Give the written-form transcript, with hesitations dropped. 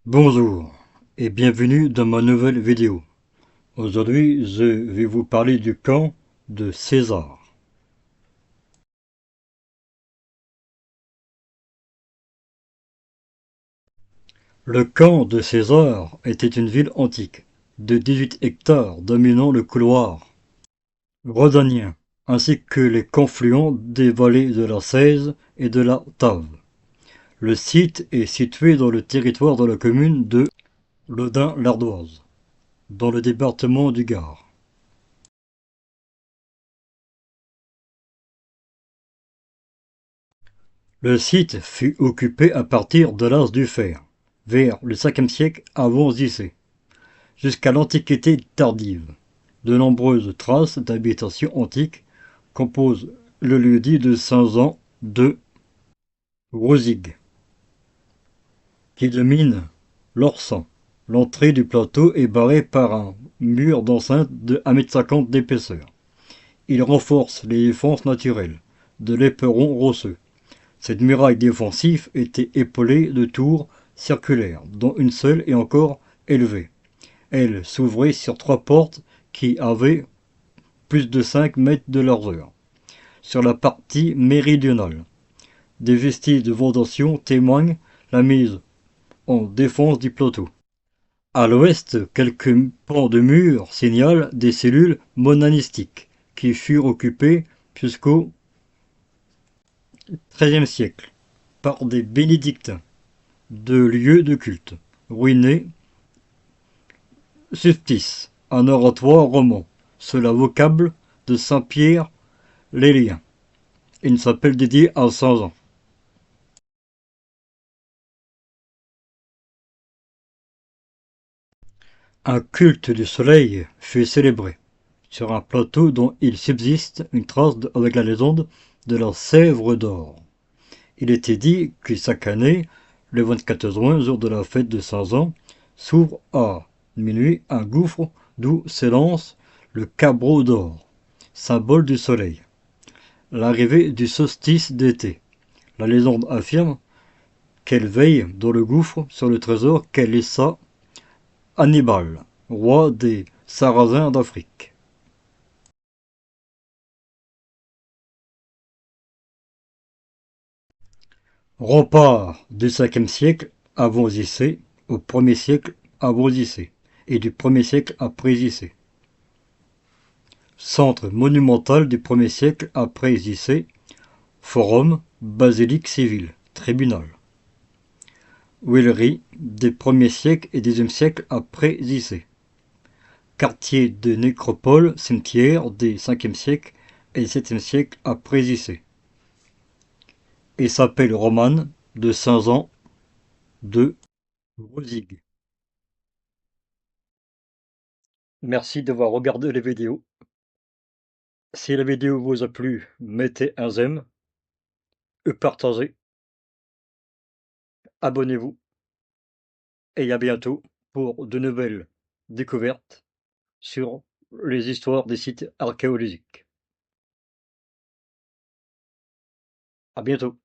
Bonjour et bienvenue dans ma nouvelle vidéo. Aujourd'hui, je vais vous parler du camp de César. Le camp de César était une ville antique de 18 hectares dominant le couloir rhodanien, ainsi que les confluents des vallées de la Cèze et de la Tave. Le site est situé dans le territoire de la commune de Laudun-l'Ardoise, dans le département du Gard. Le site fut occupé à partir de l'âge du fer, vers le 5e siècle avant J.C., jusqu'à l'Antiquité tardive. De nombreuses traces d'habitations antiques composent le lieu-dit de Saint-Jean de Rosig, qui domine l'Orsan. L'entrée du plateau est barrée par un mur d'enceinte de 1,50 m d'épaisseur. Il renforce les défenses naturelles de l'éperon rosseux. Cette muraille défensive était épaulée de tours circulaires, dont une seule est encore élevée. Elle s'ouvrait sur 3 portes qui avaient plus de 5 mètres de largeur. Sur la partie méridionale, des vestiges de fondation témoignent la mise en défense du plateau. À l'ouest, quelques pans de murs signalent des cellules monanistiques qui furent occupées jusqu'au XIIIe siècle par des bénédictins. De lieux de culte. Ruiné, Subtis, un oratoire roman, sous la vocable de Saint-Pierre l'Élien. Une chapelle dédiée à Saint Jean. Un culte du soleil fut célébré sur un plateau dont il subsiste une trace avec la légende de la Sèvre d'or. Il était dit que chaque année, le 24 juin, jour de la fête de Saint Jean, s'ouvre à minuit un gouffre d'où s'élance le cabreau d'or, symbole du soleil. L'arrivée du solstice d'été. La légende affirme qu'elle veille dans le gouffre sur le trésor qu'elle laissa Hannibal, roi des Sarrasins d'Afrique. Rempart du 5e siècle avant J.C. au 1er siècle avant J.C. et du 1er siècle après J.C. Centre monumental du 1er siècle après J.C. Forum, basilique civile, tribunal. Huileries des 1er siècle et 2e siècle après J.C. Quartier de nécropole, cimetière des 5e siècle et 7e siècle après J.C. Et s'appelle romane de Saint-Jean de Rosig. Merci d'avoir regardé les vidéos. Si la vidéo vous a plu, mettez un j'aime, partagez, abonnez-vous et à bientôt pour de nouvelles découvertes sur les histoires des sites archéologiques. À bientôt.